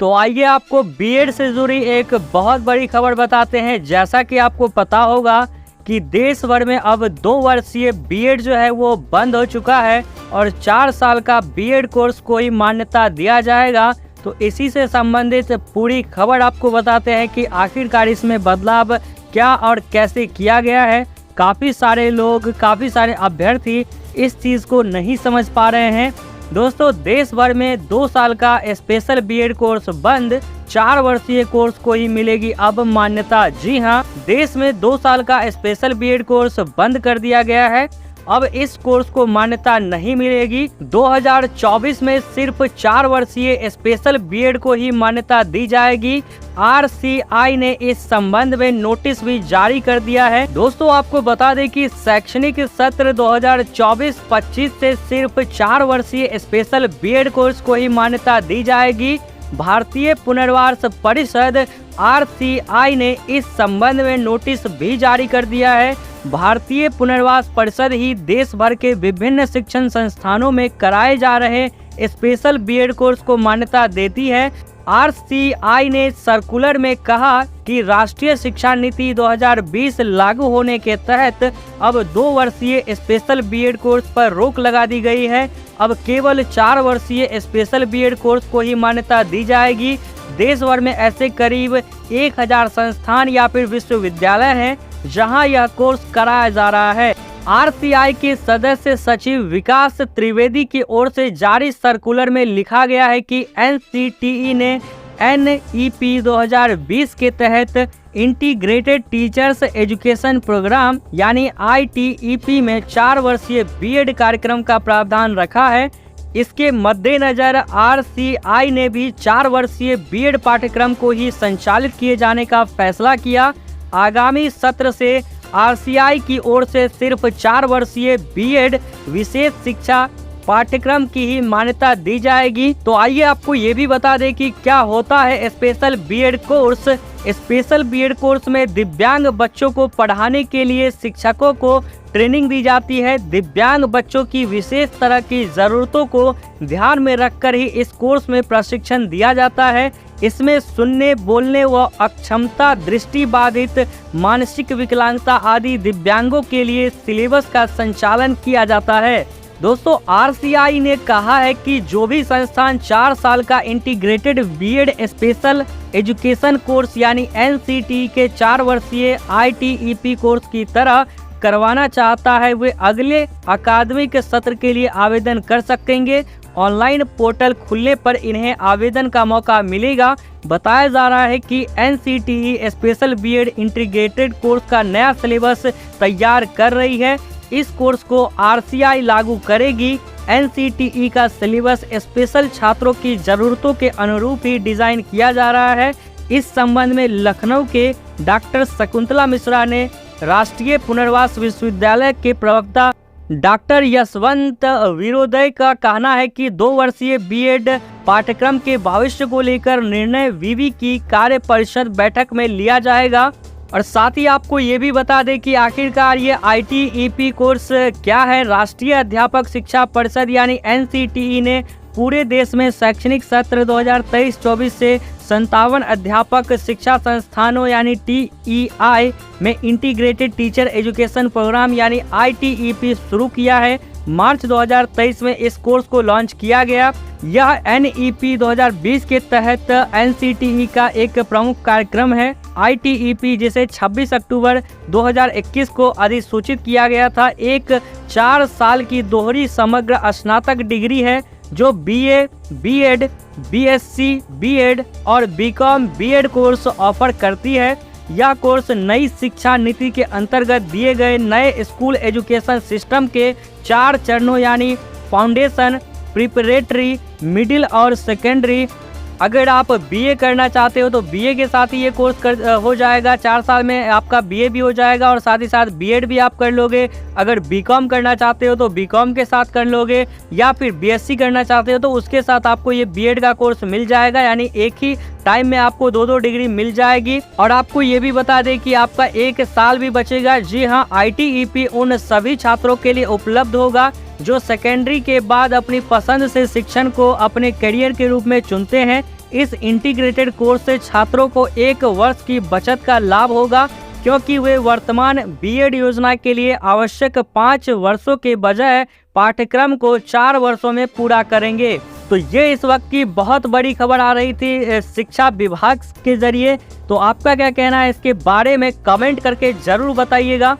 तो आइए आपको बीएड से जुड़ी एक बहुत बड़ी खबर बताते हैं। जैसा कि आपको पता होगा कि देश भर में अब 2 वर्षीय बीएड जो है वो बंद हो चुका है और 4 साल का बीएड कोर्स को ही मान्यता दिया जाएगा। तो इसी से संबंधित पूरी खबर आपको बताते हैं कि आखिरकार इसमें बदलाव क्या और कैसे किया गया है। काफ़ी सारे लोग, काफ़ी सारे अभ्यर्थी इस चीज़ को नहीं समझ पा रहे हैं। दोस्तों, देश भर में 2 साल का स्पेशल बीएड कोर्स बंद, 4 वर्षीय कोर्स को ही मिलेगी अब मान्यता। जी हां, देश में 2 साल का स्पेशल बीएड कोर्स बंद कर दिया गया है। अब इस कोर्स को मान्यता नहीं मिलेगी। 2024 में सिर्फ 4 वर्षीय स्पेशल बीएड को ही मान्यता दी जाएगी। आरसीआई ने इस संबंध में नोटिस भी जारी कर दिया है। दोस्तों, आपको बता दें कि शैक्षणिक सत्र 2024-25 से सिर्फ 4 वर्षीय स्पेशल बीएड कोर्स को ही मान्यता दी जाएगी। भारतीय पुनर्वास परिषद आरसीआई ने इस संबंध में नोटिस भी जारी कर दिया है। भारतीय पुनर्वास परिषद ही देश भर के विभिन्न शिक्षण संस्थानों में कराए जा रहे स्पेशल बीएड कोर्स को मान्यता देती है। आरसीआई ने सर्कुलर में कहा कि राष्ट्रीय शिक्षा नीति 2020 लागू होने के तहत अब 2 वर्षीय स्पेशल बीएड कोर्स पर रोक लगा दी गई है। अब केवल 4 वर्षीय स्पेशल बीएड कोर्स को ही मान्यता दी जाएगी। देश भर में ऐसे करीब 1000 संस्थान या फिर विश्वविद्यालय हैं जहां यह कोर्स कराया जा रहा है। आरसीआई के सदस्य सचिव विकास त्रिवेदी की ओर से जारी सर्कुलर में लिखा गया है कि एनसीटीई ने एनईपी 2020 के तहत इंटीग्रेटेड टीचर्स एजुकेशन प्रोग्राम यानी आईटीईपी में 4 वर्षीय बीएड कार्यक्रम का प्रावधान रखा है। इसके मद्देनजर आरसीआई ने भी 4 वर्षीय बीएड पाठ्यक्रम को ही संचालित किए जाने का फैसला किया। आगामी सत्र से आरसीआई की ओर से सिर्फ 4 वर्षीय बीएड विशेष शिक्षा पाठ्यक्रम की ही मान्यता दी जाएगी। तो आइए आपको ये भी बता दें कि क्या होता है special B Ed course. Special B Ed course में दिव्यांग बच्चों को पढ़ाने के लिए शिक्षकों को ट्रेनिंग दी जाती है। दिव्यांग बच्चों की विशेष तरह की ज़रूरतों को ध्यान में रखकर ही इस कोर्स में प्रशिक्षण दिया जाता है। इसमें सुनने, बोलने व अक्षमता, दृष्टिबाधित, मानसिक विकलांगता आदि दिव्यांगों के लिए सिलेबस का संचालन किया जाता है। दोस्तों, आरसीआई ने कहा है कि जो भी संस्थान 4 साल का integrated B Ed special education course यानी एनसीटी के 4 वर्षीय आईटीईपी कोर्स की तरह करवाना चाहता है, वे अगले अकादमिक सत्र के लिए आवेदन कर सकेंगे। ऑनलाइन पोर्टल खुलने पर इन्हें आवेदन का मौका मिलेगा। बताया जा रहा है कि NCTE special B Ed integrated course का नया सिलेबस तैयार कर रही है। इस कोर्स को आरसीआई लागू करेगी। एनसीटीई का सिलेबस स्पेशल छात्रों की ज़रूरतों के अनुरूप ही डिज़ाइन किया जा रहा है। इस संबंध में लखनऊ के डॉक्टर शकुंतला मिश्रा ने राष्ट्रीय पुनर्वास विश्वविद्यालय के प्रवक्ता डॉक्टर यशवंत विरोदय का कहना है कि 2 वर्षीय बीएड पाठ्यक्रम के भविष्य को लेकर निर्णय विवि की कार्य परिषद बैठक में लिया जाएगा। और साथ ही आपको ये भी बता दें कि आखिरकार ये आईटीईपी कोर्स क्या है। राष्ट्रीय अध्यापक शिक्षा परिषद यानी एनसीटीई ने पूरे देश में शैक्षणिक सत्र 2023-24 से 57 अध्यापक शिक्षा संस्थानों यानी टीईआई में इंटीग्रेटेड टीचर एजुकेशन प्रोग्राम यानी आईटीईपी शुरू किया है। मार्च 2023 में इस कोर्स को लॉन्च किया गया। यह एनईपी 2020 के तहत एनसीटीई का एक प्रमुख कार्यक्रम है। आईटीईपी जिसे 26 अक्टूबर 2021 को अधिसूचित किया गया था, एक 4 साल की दोहरी समग्र स्नातक डिग्री है जो बीए, बीएड, बीएससी, बीएड और बीकॉम बीएड कोर्स ऑफर करती है। यह कोर्स नई शिक्षा नीति के अंतर्गत दिए गए नए स्कूल एजुकेशन सिस्टम के 4 चरणों यानी फाउंडेशन, प्रिपरेटरी, मिडिल और सेकेंडरी। अगर आप बीए करना चाहते हो तो बीए के साथ ही ये कोर्स हो जाएगा। 4 साल में आपका बीए भी हो जाएगा और साथ ही साथ बीएड भी आप कर लोगे। अगर बीकॉम करना चाहते हो तो बीकॉम के साथ कर लोगे, या फिर बीएससी करना चाहते हो तो उसके साथ आपको ये बीएड का कोर्स मिल जाएगा। यानी एक ही टाइम में आपको 2-2 डिग्री मिल जाएगी। और आपको ये भी बता दें कि आपका 1 साल भी बचेगा। जी हाँ, आईटीईपी उन सभी छात्रों के लिए उपलब्ध होगा जो सेकेंडरी के बाद अपनी पसंद से शिक्षण को अपने करियर के रूप में चुनते हैं। इस इंटीग्रेटेड कोर्स से छात्रों को 1 वर्ष की बचत का लाभ होगा, क्योंकि वे वर्तमान बीएड योजना के लिए आवश्यक 5 वर्षों के बजाय पाठ्यक्रम को 4 वर्षों में पूरा करेंगे। तो ये इस वक्त की बहुत बड़ी खबर आ रही थी शिक्षा विभाग के जरिए। तो आपका क्या कहना है इसके बारे में कमेंट करके जरूर बताइएगा।